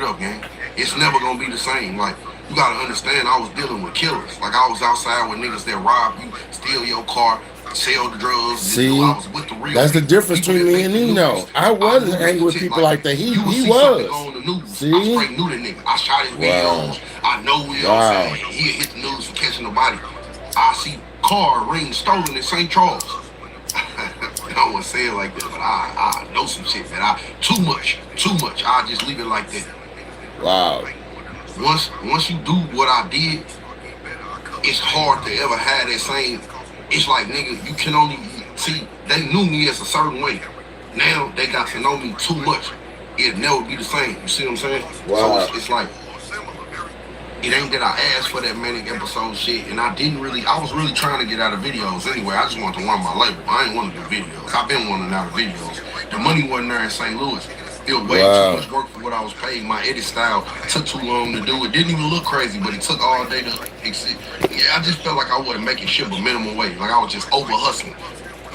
up, gang. It's never gonna be the same. Like, you gotta understand, I was dealing with killers. Like, I was outside with niggas that rob you, steal your car, sell the drugs. See, I was with the real that's the people. difference between me and Nino. I wasn't angry with people like that. He was. On the news. See? I straight knew the nigga. I shot his videos. I know we all saying he hit the news for catching the body. I see car ring stolen in St. Charles. I don't want to say it like that, but I know some shit that too much. I just leave it like that. Wow. Once you do what I did, it's hard to ever have that same. It's like, nigga, you can only see. They knew me as a certain way. Now they got to know me too much. It'll never be the same. You see what I'm saying? Wow. So it's like, it ain't that I asked for that manic episode shit, and I was really trying to get out of videos anyway. I just wanted to run my label. I ain't want to do videos. I've been wanting out of videos. The money wasn't there in St. Louis. It was way too much work for what I was paid. My edit style took too long to do. It didn't even look crazy, but it took all day to exit. Yeah, I just felt like I wasn't making shit but minimum wage. Like, I was just over hustling.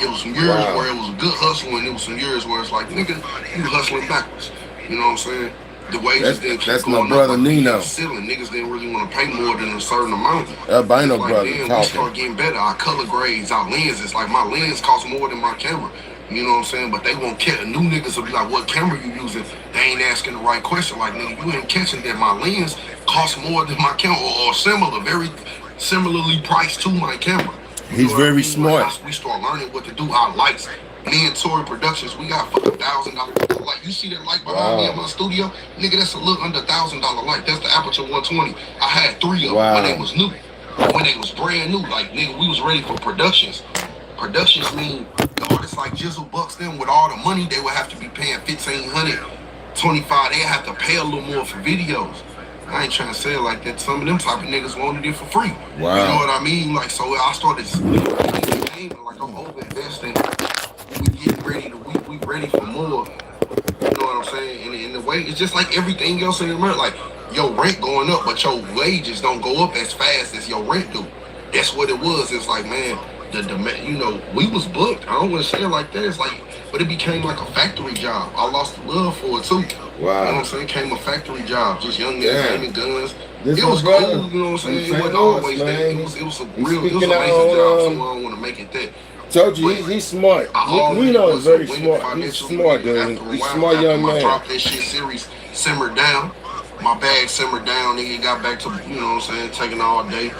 It was some years where it was a good hustle, and it was some years where it's like, nigga, you hustling backwards. You know what I'm saying? The wages that's my brother Nino. Ceiling. Niggas didn't really want to pay more than a certain amount. Albino like, brother we talking. start getting better. Our color grades, our lenses. Like, my lens costs more than my camera. You know what I'm saying? But they won't catch. New niggas will be like, what camera you using? They ain't asking the right question. Like, nigga, you ain't catching that my lens costs more than my camera, or similar, very similarly priced to my camera. He's very smart. Like, we start learning what to do. Our lights. Me and Tory Productions, we got fucking $1,000 light. You see that light behind me in my studio? Nigga, that's a little under $1,000 light. That's the Aperture 120. I had 3 of them when they was new. When they was brand new. Like, nigga, we was ready for productions. Productions mean the artists like Jizzle Bucks, them with all the money, they would have to be paying $1,500, $25. They have to pay a little more for videos. I ain't trying to say it like that. Some of them type of niggas wanted it for free. Wow. You know what I mean? Like, so I started like, I'm over investing. We ready for more. You know what I'm saying? And in the way, it's just like everything else in America. Like, your rent going up, but your wages don't go up as fast as your rent do. That's what it was. It's like, man, you know, we was booked. I don't want to say it like that. It's like, but it became like a factory job. I lost the love for it too. Wow. You know what I'm saying? It became a factory job. Just young niggas aiming guns. It was cool. You know what I'm saying? It wasn't always that. It was a amazing job. So I don't want to make it that. Told you, he's smart. We know he's very smart. He's smart, dude. He's a smart young man. Drop that shit series simmered down. My bag simmered down. Nigga got back to, you know what I'm saying, taking all day.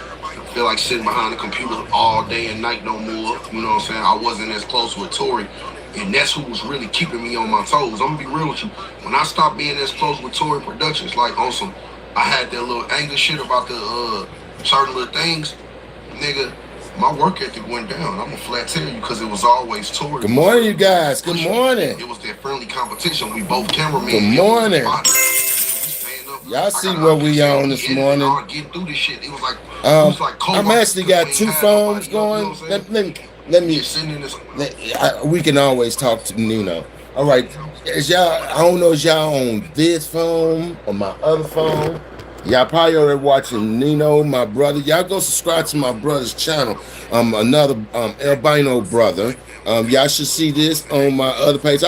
Feel like sitting behind the computer all day and night no more. You know what I'm saying? I wasn't as close with Tory. And that's who was really keeping me on my toes. I'm gonna be real with you. When I stopped being as close with Tory Productions, like on some, I had that little anger shit about the certain little things, nigga. My work ethic went down. I'm gonna flat tell you, because it was always Tory. Good morning, you guys. Good morning. It was that friendly competition. We both cameramen. Good morning. Y'all see what we on this morning. Get through this shit. It was like, I'm actually got 2 phones going. Let me. We can always talk to Nino. All right, I don't know if y'all on this phone or my other phone. Y'all probably already watching Nino, my brother. Y'all go subscribe to my brother's channel. Another albino brother. Y'all should see this on my other page.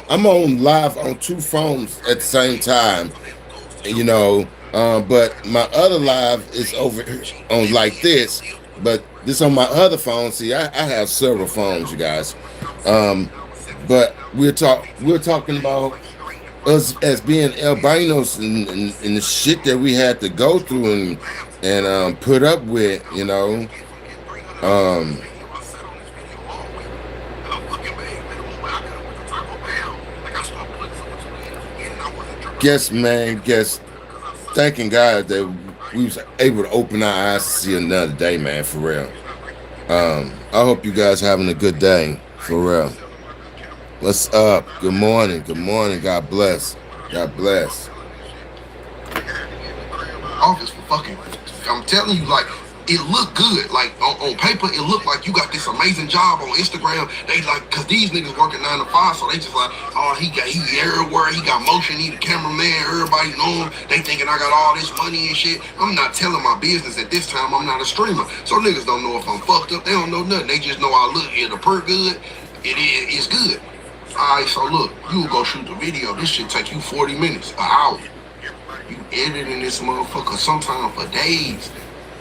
I'm on live on 2 phones at the same time. You know, but my other live is over on like this. But this on my other phone. See, I have several phones, you guys. But we're talking about us as being albinos and the shit that we had to go through and put up with, you know. Guess thanking God that we was able to open our eyes to see another day, man, for real. I hope you guys having a good day, for real. What's up? Good morning. God bless. Office for fucking, I'm telling you, like, it looked good. Like, on paper, it looked like you got this amazing job on Instagram. They like, cause these niggas working 9 to 5, so they just like, oh, he everywhere. He got motion. He the cameraman. Everybody know him. They thinking I got all this money and shit. I'm not telling my business at this time. I'm not a streamer, so niggas don't know if I'm fucked up. They don't know nothing. They just know I look. It'll per good. It's good. All right, so look, you go shoot the video. This shit take you 40 minutes, an hour. You editing this motherfucker sometimes for days.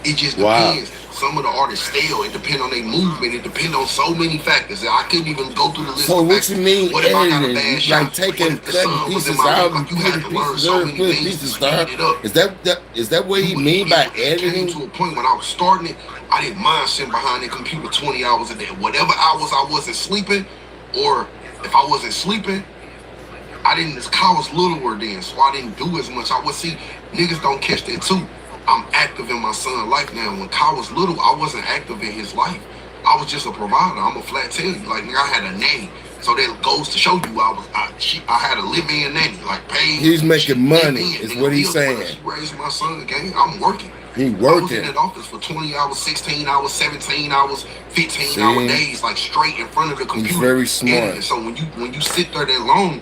It just Wow. depends. Some of the artists stale. It depends on their movement. It depends on so many factors. I couldn't even go through the list So of what you factors. mean What if I got a bad editing? Like shot? What taking, if the cutting sun was in pieces my out lip? and Like you had putting to learn pieces so there, many putting things to pieces there? speed it up. Is that what you mean by It came editing? to a point when I was starting it, I didn't mind sitting behind the computer 20 hours a day. Whatever hours I wasn't sleeping, or if I wasn't sleeping, I was littler then, so I didn't do as much. I would see niggas don't catch that too. I'm active in my son's life now. When Kyle was little, I wasn't active in his life. I was just a provider. I'm a flat tell you. Like, nigga, I had a nanny. So that goes to show you I had a live-in nanny. Like, paid. He's making money, is nigga, what he's saying. She raised my son again. I'm working. He I was in working. that office for 20 hours, 16 hours, 17 hours, 15-hour days, like straight in front of the computer. He's very smart. And so when you sit there that long,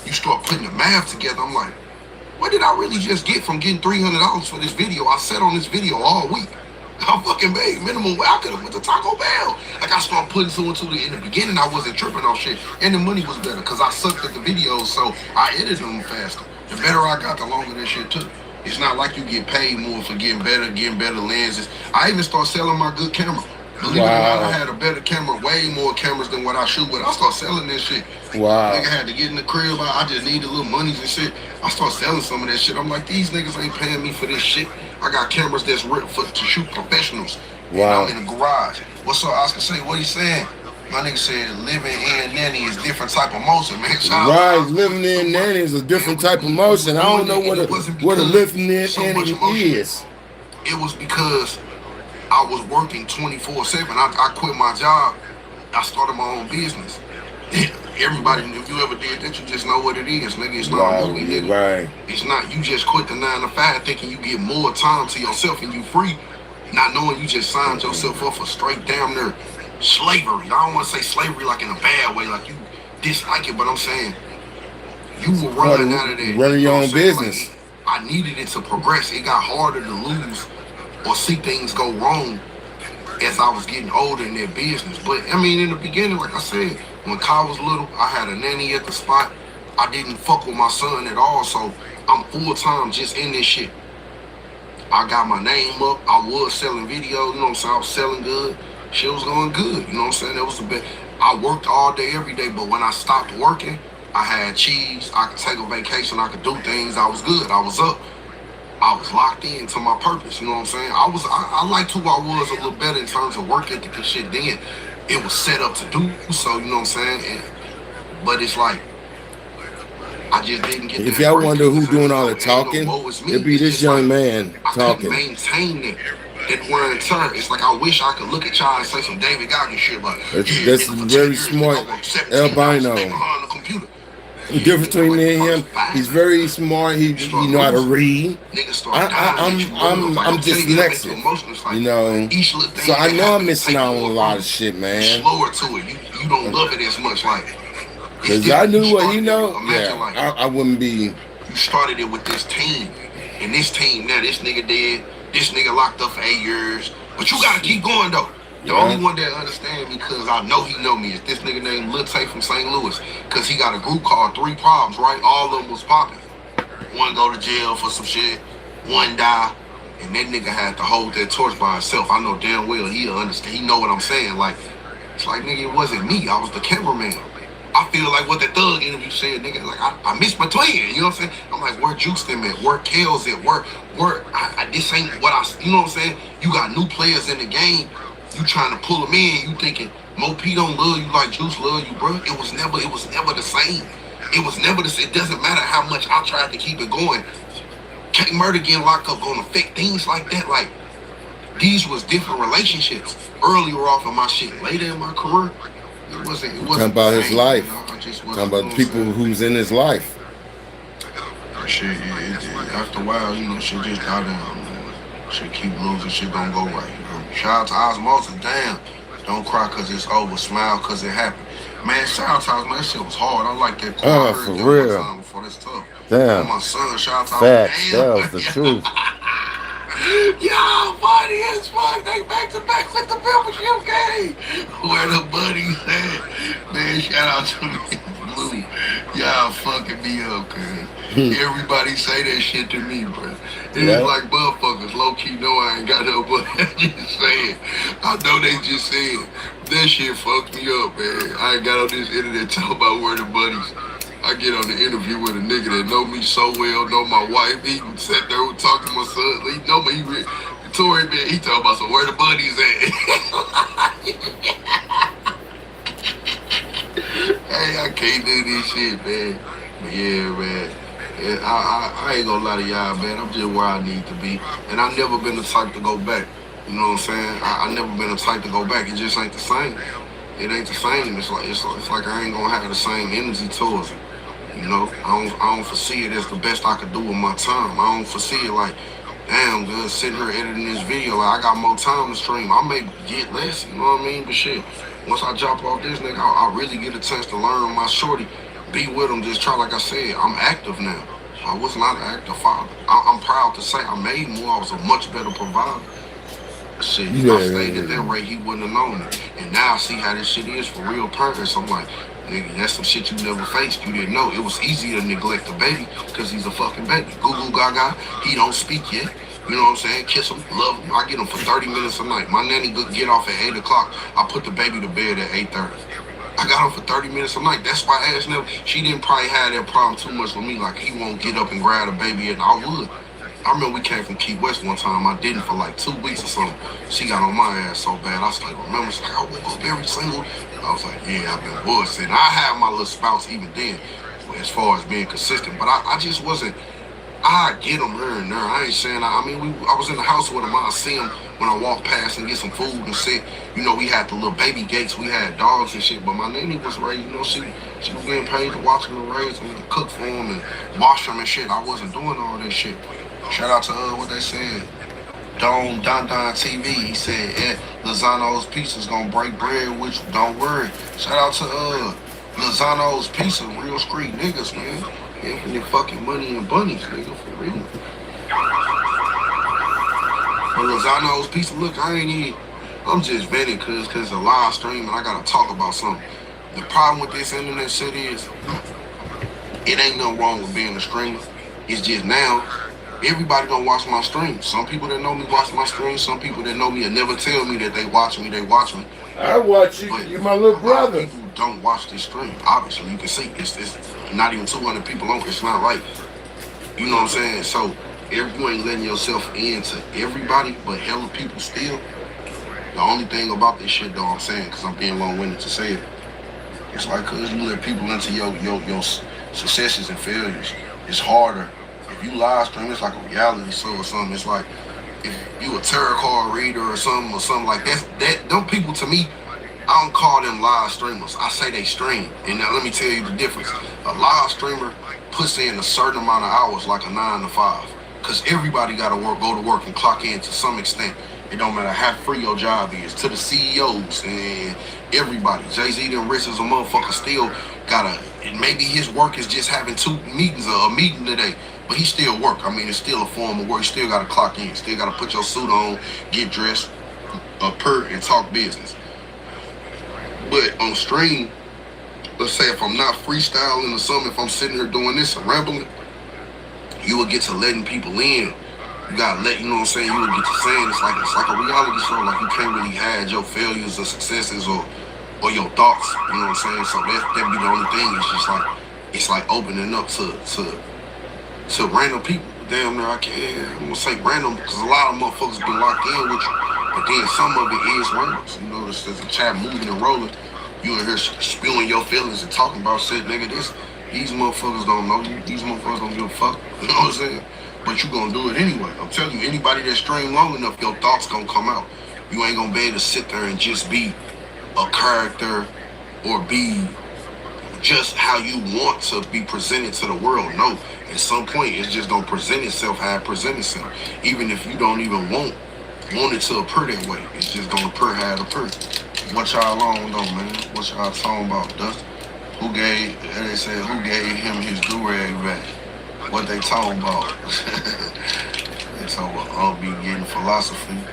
you start putting the math together. I'm like, what did I really just get from getting $300 for this video? I sat on this video all week. I fucking made minimum. I could have went to Taco Bell. Like, I started putting two and two. In the beginning, I wasn't tripping on shit, and the money was better because I sucked at the videos, so I edited them faster. The better I got, the longer that shit took. It's not like you get paid more for getting better lenses. I even start selling my good camera. Believe it or not, I had a better camera, way more cameras than what I shoot with. I start selling that shit. Wow. Nigga had to get in the crib. I just needed little monies and shit. I start selling some of that shit. I'm like, these niggas ain't paying me for this shit. I got cameras that's ripped to shoot professionals. Wow. And I'm in the garage. What's up, Oscar? Say, what he saying? My nigga said living in nanny is different type of motion, man. Right, living in nanny is a different type of motion. I don't know what a living in nanny is. It was because I was working 24/7. I quit my job. I started my own business. Everybody, if you ever did that, you just know what it is, nigga. It's not a movie, nigga. Right. It's not, you just quit the 9 to 5 thinking you get more time to yourself and you free, not knowing you just signed yourself up for straight damn near slavery. I don't want to say slavery like in a bad way, like you dislike it, but I'm saying you were running out of that. Running your own business. Like, I needed it to progress. It got harder to lose or see things go wrong as I was getting older in that business. But I mean, in the beginning, like I said, when Kyle was little, I had a nanny at the spot. I didn't fuck with my son at all, so I'm full-time just in this shit. I got my name up. I was selling videos, you know what I'm saying? I was selling good. Shit was going good, you know what I'm saying? That was the best. I worked all day, every day, but when I stopped working, I had cheese. I could take a vacation. I could do things. I was good. I was up. I was locked into my purpose, you know what I'm saying? I liked who I was a little better in terms of work ethic and shit then. It was set up to do so, you know what I'm saying? But it's like, I just didn't get. If y'all wonder who's doing all the talking, it'd be this young man talking. I couldn't maintain that wear and tear. It's like I wish I could look at y'all and say some David Goggins shit, like, that's very smart albino. The difference between me and him, he's very smart. He know how to read. I'm dyslexic, you know. So I know I'm missing out on a lot of shit, man. Slower to it. You don't love it as much, like. Cause I knew what he know. Yeah, I wouldn't be. You started it with this team, and this team now, this nigga dead. This nigga locked up for 8 years. But you gotta keep going though. The only one that understand me, because I know he know me, is this nigga named Lil Tay from St. Louis. Because he got a group called 3 Problems, right? All of them was popping. One go to jail for some shit. One die. And that nigga had to hold that torch by himself. I know damn well he'll understand. He know what I'm saying. Like, it's like, nigga, it wasn't me. I was the cameraman. I feel like what the Thug interview said, nigga, like, I missed my twin, you know what I'm saying? I'm like, where Juice them at? Where Kale's at? This ain't what you know what I'm saying? You got new players in the game. You trying to pull them in. You thinking Mo P don't love you like Juice love you, bro. It was never the same. It was never the same. It doesn't matter how much I tried to keep it going. K Murder getting locked up gonna affect things like that. Like, these was different relationships earlier off of my shit. Later in my career, it wasn't talking about his life. You know, talking about the people who's in his life. Shit, after a while, you know, shit just got down. Shit keep losing, shit don't go right. You know? Shout out to Osmosis, damn. Don't cry cause it's over, smile cause it happened. Man, shout out to Osmosis, that shit was hard. I like that quote. For real. Before that's tough. Damn. My son, shout out to Facts, that was the truth. Y'all funny as fuck. They back to back with the membership game. Where the buddies at? Man, shout out to me, Blue. Y'all fucking me up, cuz. Everybody say that shit to me, bro. It is Yeah. like motherfuckers low key know I ain't got no money. Just saying. I know they just saying. That shit fucked me up, man. I ain't got on this internet talking about where the money's. I get on the interview with a nigga that know me so well, know my wife. He sat there and talk to my son. He know me. Tory, man, he talking about some where the money's at. Hey, I can't do this shit, man. But yeah, man. Yeah, I ain't gonna lie to y'all, man. I'm just where I need to be. And I never been the type to go back. You know what I'm saying? I never been the type to go back. It just ain't the same. It ain't the same. It's like I ain't gonna have the same energy towards it. You know, I don't foresee it as the best I could do with my time. I don't foresee it like, damn, good sitting here editing this video. Like I got more time to stream. I may get less, you know what I mean? But shit, once I drop off this nigga, I really get a chance to learn my shorty. Be with him, just try like I said. I'm active now. I was not an active father. I'm proud to say I made more. I was a much better provider. Shit, if I stayed at that rate, he wouldn't have known it. And now I see how this shit is for real parents. I'm like, nigga, that's some shit you never faced. You didn't know. It was easy to neglect a baby because he's a fucking baby. Goo goo gaga, he don't speak yet. You know what I'm saying? Kiss him, love him. I get him for 30 minutes a night. My nanny get off at 8 o'clock. I put the baby to bed at 8:30. I got him for 30 minutes a night. That's why Ash never, she didn't probably have that problem too much with me. Like, he won't get up and grab the baby, and I would. I remember we came from Key West one time. I didn't for like 2 weeks or something. She got on my ass so bad. I was like, remember? She's like, I woke up every single. I was like, yeah, I've been bullshitting. I had my little spouts even then, as far as being consistent. But I just wasn't. I get them here and there. I ain't saying. I mean, I was in the house with him. I see him when I walk past and get some food and sit. You know, we had the little baby gates. We had dogs and shit. But my nanny was raised. You know, she was getting paid to watch them and raise them and cook for them and wash them and shit. I wasn't doing all that shit. Shout out to what they said. Don TV. He said, Lozano's Pizza's gonna break bread with you. Don't worry. Shout out to Lozano's Pizza, real street niggas, man. Infinite fucking money and bunnies, nigga, for real. But Lozano's Pizza, look, I'm just venting cause it's a live stream and I gotta talk about something. The problem with this internet shit is, it ain't nothing wrong with being a streamer. It's just now, everybody don't watch my stream. Some people that know me watch my stream. Some people that know me and never tell me that they watch me. I watch you. You're my little brother. People don't watch this stream. Obviously, you can see it's not even 200 people on. It's not like, you know what I'm saying. So if you ain't letting yourself into everybody, but hella people still. The only thing about this shit, though, I'm saying, because I'm being long-winded to say it, it's like cause you let people into your successes and failures. It's harder. If you live stream, it's like a reality show or something. It's like if you a tarot card reader or something like that. Them people, to me, I don't call them live streamers. I say they stream. And now let me tell you the difference. A live streamer puts in a certain amount of hours, like a 9 to 5, because everybody got to go to work and clock in to some extent. It don't matter how free your job is. To the CEOs and everybody. Jay-Z done rich as a motherfucker still gotta, maybe his work is just having 2 meetings or a meeting today. But he still work. I mean, it's still a form of work. You still got to clock in. Still got to put your suit on, get dressed, and talk business. But on stream, let's say if I'm not freestyling or something, if I'm sitting here doing this and rambling, you will get to letting people in. You got to let, you know what I'm saying, you will get to saying it's like a reality show. Like you can't really hide your failures or successes or your thoughts. You know what I'm saying? So that be the only thing. It's like opening up to random people. Damn near I'm gonna say random because a lot of motherfuckers been locked in with you, but then some of it is random. So, you know, there's a chat moving and rolling. You in here spewing your feelings and talking about shit, nigga. These motherfuckers don't know you. These motherfuckers don't give a fuck. You know what I'm saying? But you gonna do it anyway. I'm telling you, anybody that stream long enough, your thoughts gonna come out. You ain't gonna be able to sit there and just be a character or be just how you want to be presented to the world. No, at some point it's just gonna present itself how it presents itself. Even if you don't even want it to appear that way, it's just gonna appear how it appear. What y'all on though, man? What y'all talking about, Dustin? They said who gave him his do-rag back? What they talking about? They talking about I'll be getting philosophical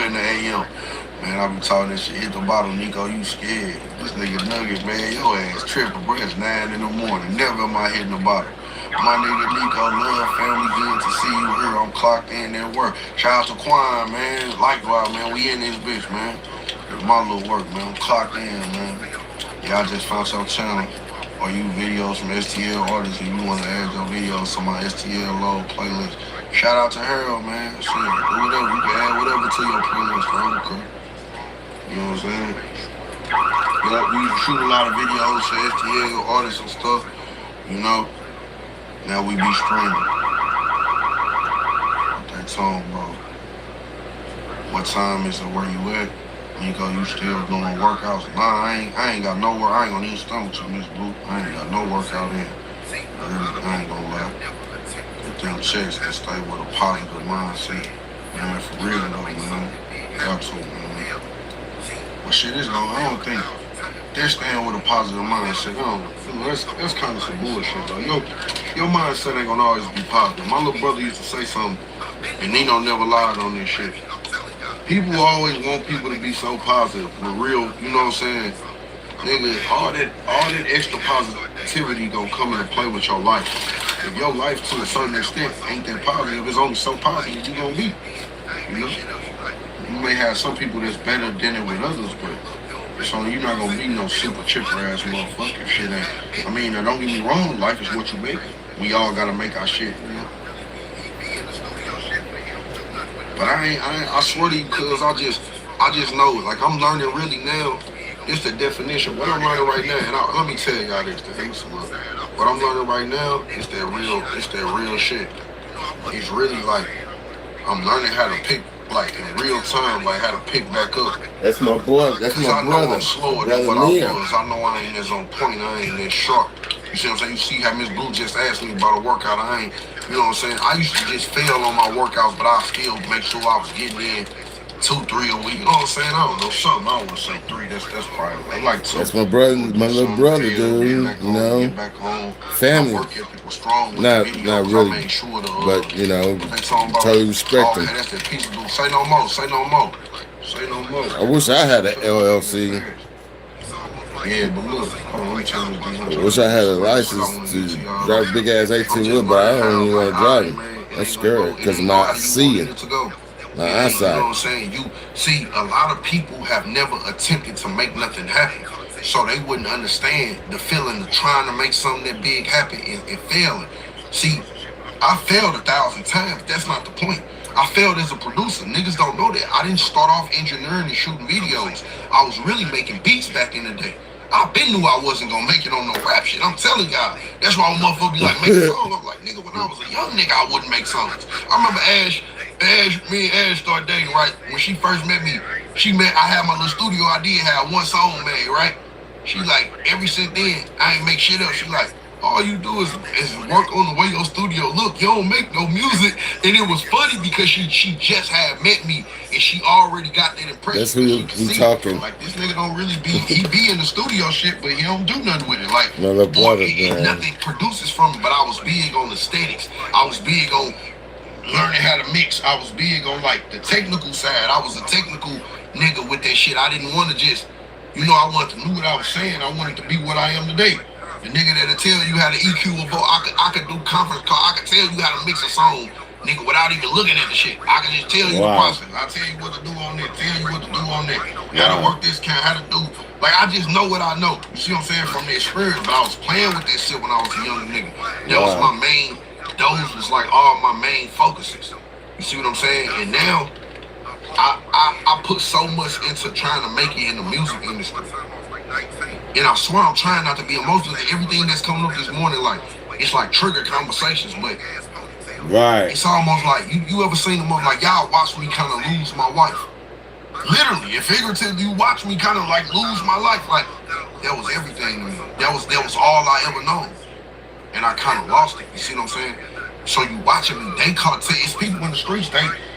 in the AM. Man, I be talking this shit. Hit the bottom, Nico. You scared? This nigga Nugget, man. Your ass tripping, bro. It's 9 in the morning. Never am I hitting the bottom. My nigga Nico, love family, good to see you here. I'm clocked in at work. Shout out to Quan, man. Likewise, man. We in this bitch, man. It's my little work, man. I'm clocked in, man. Yeah, I just found your channel. Or you videos from STL artists and you want to add your videos to my STL low playlist. Shout out to Harold, man. Shit, do whatever. You can add whatever to your playlist, bro. Okay. You know what I'm saying? Yeah, we shoot a lot of videos for STL artists and stuff. You know? Now we be streaming. What that song, bro? What time is it? Where you at? Nico, you still doing workouts? Nah, I ain't got no work. I ain't gonna even stomach you, Miss Blue. I ain't got no workout in. I ain't gonna lie. Get them checks and stay with a positive mindset. Man, for real though, man. Got to, man. But shit is though, I don't think they're staying with a positive mindset. That's kind of some bullshit though. Your mindset ain't gonna always be positive. My little brother used to say something, and Nino never lied on this shit. People always want people to be so positive, for real, you know what I'm saying? Nigga, all that extra positivity gonna come into play with your life. If your life to a certain extent ain't that positive, it's only so positive you gonna be. You know? You may have some people that's better than it with others, but it's only you're not gonna be no super chipper ass motherfucker if shit ain't. I mean, now don't get me wrong, life is what you make. We all gotta make our shit, you know? But I swear to you, cuz I just know, like I'm learning really now. It's the definition. What I'm learning right now, and let me tell y'all this. What I'm learning right now is that real shit. It's really like I'm learning how to pick, like in real time, like how to pick back up. That's my boy. That's my brother. I know I'm slower than what I was. I know I ain't as on point. I ain't as sharp. You see what I'm saying? You see how Miss Blue just asked me about a workout. I ain't, you know what I'm saying? I used to just fail on my workouts, but I still make sure I was getting in 2, 3 a week. You know what I'm saying? I don't know, something. I don't want to say 3. That's probably, I like 2. That's my brother, my little brother, dude. You know, family. Not really, but you know, totally respect him. Say no more. Say no more. Say no more. I wish I had an LLC. Yeah, but look, I wish I had a license to drive a big ass 18 wheel, but I don't even want to drive it. I'm scared because of my seeing, my eyesight. You know what I'm saying? You see, a lot of people have never attempted to make nothing happen, so they wouldn't understand the feeling of trying to make something that big happen and failing. See, I failed 1,000 times. That's not the point. I failed as a producer. Niggas don't know that. I didn't start off engineering and shooting videos. I was really making beats back in the day. I been knew I wasn't gonna make it on no rap shit. I'm telling y'all. That's why a motherfucker be like, make a song. I'm like, nigga, when I was a young nigga, I wouldn't make songs. I remember me and Ash started dating, right? When she first met me, I had my little studio. I did have one song made, right? She like, ever since then, I ain't make shit up. She like, all you do is work on the way your studio look. You don't make no music. And it was funny because she just had met me and she already got that impression. That's who you talking. Like, this nigga don't really he be in the studio shit, but he don't do nothing with it. Like, nothing produces from it, but I was big on aesthetics. I was big on learning how to mix. I was big on, like, the technical side. I was a technical nigga with that shit. I didn't want to just, you know, I wanted to know what I was saying. I wanted to be what I am today. The nigga that'll tell you how to EQ a vote. I could do conference call. I could tell you how to mix a song, nigga, without even looking at the shit. I can just tell you the process. I tell you what to do on that. Tell you what to do on that. How to work this kind. How to do. Like, I just know what I know. You see what I'm saying? From the experience. But I was playing with this shit when I was a young nigga. That was my main. Those was like all my main focuses. You see what I'm saying? And now, I put so much into trying to make it in the music industry. And I swear I'm trying not to be emotional. Everything that's coming up this morning, like, it's like trigger conversations, but it's almost like, you ever seen the moment, like, y'all watch me kind of lose my wife. Literally and figuratively, you watch me kind of like lose my life. Like, that was everything to me. That was all I ever known. And I kind of lost it. You see what I'm saying? So you watching me, they caught it's people in the streets,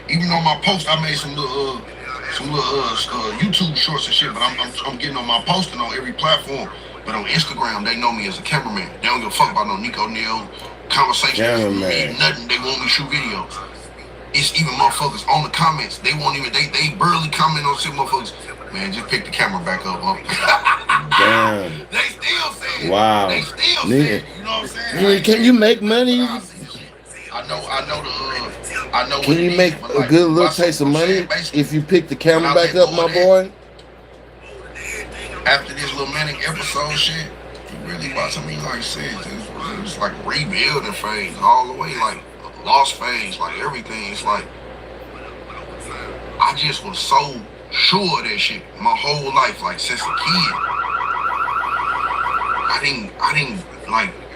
even on my post, I made some little YouTube shorts and shit, but I'm getting on my posting on every platform. But on Instagram, they know me as a cameraman. They don't give a fuck about no Nico Neal conversations. Nothing. They want me to shoot videos. It's even motherfuckers on the comments. They won't even. They barely comment on shit, motherfuckers. Man, just pick the camera back up, huh? Damn. They still say it. Wow. They still say it. You know what I'm saying? Nigga, can you make money? I know. Can you make a good little taste of money if you pick the camera back up, my boy? After this little manic episode shit, you really watching me like shit. It's like rebuilding phase all the way, like lost phase, like everything. It's like I just was so sure of that shit my whole life, like since a kid.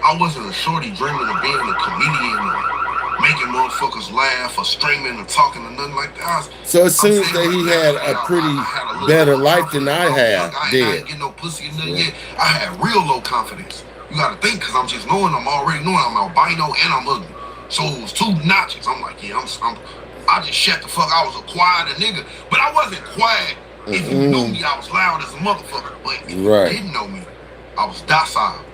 I wasn't a shorty dreaming of being a comedian or making motherfuckers laugh or streaming or talking or nothing like that. So it seems that he had a pretty better life than I had. I ain't getting no pussy or nothing yet. I had real low confidence. You gotta think, cause I'm just knowing I'm albino and I'm ugly. So it was two notches. I'm like, yeah, I just shut the fuck. I was a quiet nigga, but I wasn't quiet. If you knew me, I was loud as a motherfucker. But if you didn't know me, I was docile.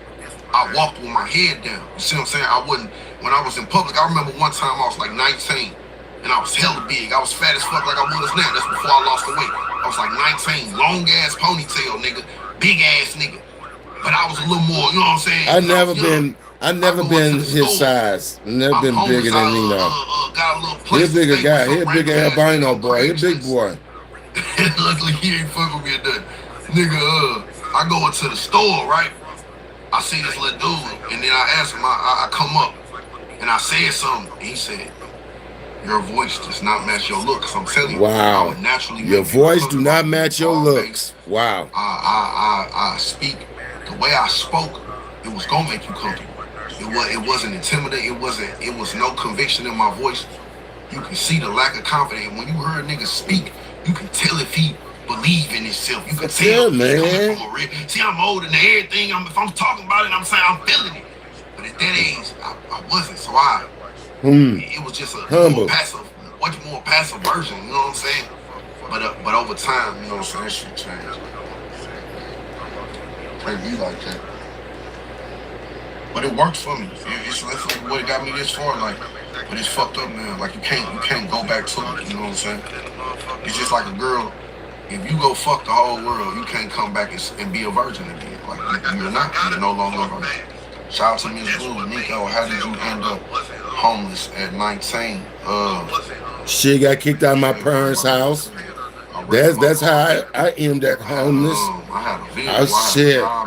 I walked with my head down. You see what I'm saying? I wouldn't, when I was in public, I remember one time I was like 19 and I was hella big. I was fat as fuck like I was now. That's before I lost the weight. I was like 19, long ass ponytail nigga, big ass nigga. But I was a little more, you know what I'm saying? I've never been his size. Never been bigger than me now. He a bigger guy. He a bigger albino boy. He a big boy. Luckily he ain't fuck with me at that. Nigga, I go into the store, right? I see this little dude, and then I ask him, I come up, and I said something, and he said, your voice does not match your looks. I'm telling you, wow. I would naturally your voice do not match your looks. Wow. I speak, the way I spoke, it was gonna make you comfortable. It wasn't intimidating, it was no conviction in my voice. You can see the lack of confidence. When you heard niggas speak, you can tell if he believe in himself. You can tell, man. See, I'm older than everything. If I'm talking about it, I'm saying I'm feeling it. But at that age, I wasn't. So it was just a much more passive version. You know what I'm saying? But over time, you know what I'm saying, that shit changed. Can't be like that. But it works for me. It's like what got me this far. Like, but it's fucked up now. Like you can't go back to it. You know what I'm saying? It's just like a girl. If you go fuck the whole world, you can't come back and be a virgin again. Like, you're not. You're no longer a virgin. Shout out to Ms. Blue. Nico, how did you end up homeless at 19? She got kicked out of my parents' house. That's how I ended up homeless. I had a vehicle,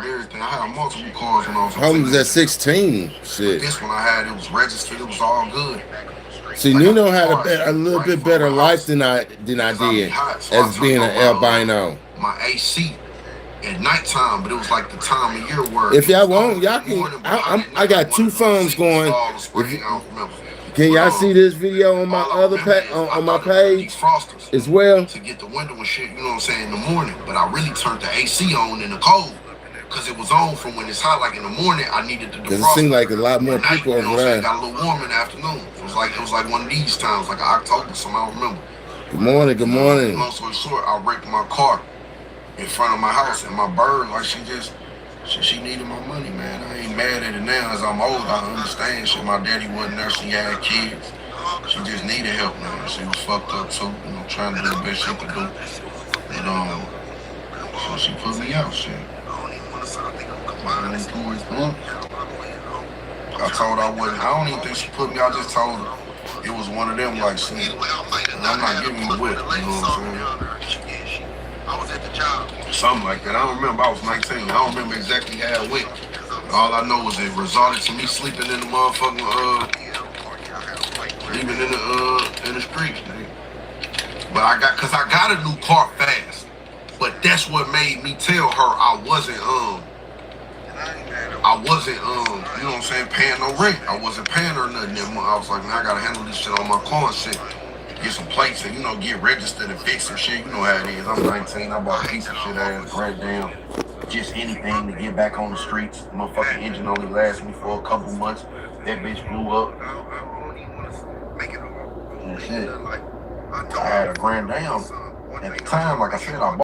everything. I had multiple cars when I was homeless at 16. Shit. This one I had, it was registered. It was all good. See, Nino had a little bit better life than I did as being an albino. My AC at nighttime, but it was like the time of year where if y'all want, y'all can. I got two phones going. Can y'all see this video on my other on my page as well? To get the window and shit, you know what I'm saying, in the morning. But I really turned the AC on in the cold. Because it was on from when it's hot, like in the morning, I needed to defrost. Because it seemed like a lot more people over there. It got a little warm in the afternoon. It was like one of these times, like October, something I don't remember. Good morning, good morning. Long story short, I wrecked my car in front of my house, and my bird, like she needed my money, man. I ain't mad at it now. As I'm old, I understand shit. My daddy wasn't there, she had kids. She just needed help, man. She was fucked up too, you know, trying to do the best she could do. And so she put me out, shit. I told her I wouldn't. I don't even think she put me. I just told her it was one of them, like, shit. And I'm not giving you a whip, you know what I'm saying? Something like that. I don't remember. I was 19. I don't remember exactly how it went. All I know is it resulted to me sleeping in the motherfucking even in the streets, nigga. But I got a new car fast. But that's what made me tell her I wasn't, you know what I'm saying, paying no rent. I wasn't paying her nothing that month. I was like, man, I gotta handle this shit on my car and shit. Get some plates and, you know, get registered and fix some shit. You know how it is. I'm 19. I bought a piece of shit ass right down. Just anything to get back on the streets. My fucking engine only lasted me for a couple months. That bitch blew up. And shit. I had a grand down. At the time, like I said, I bought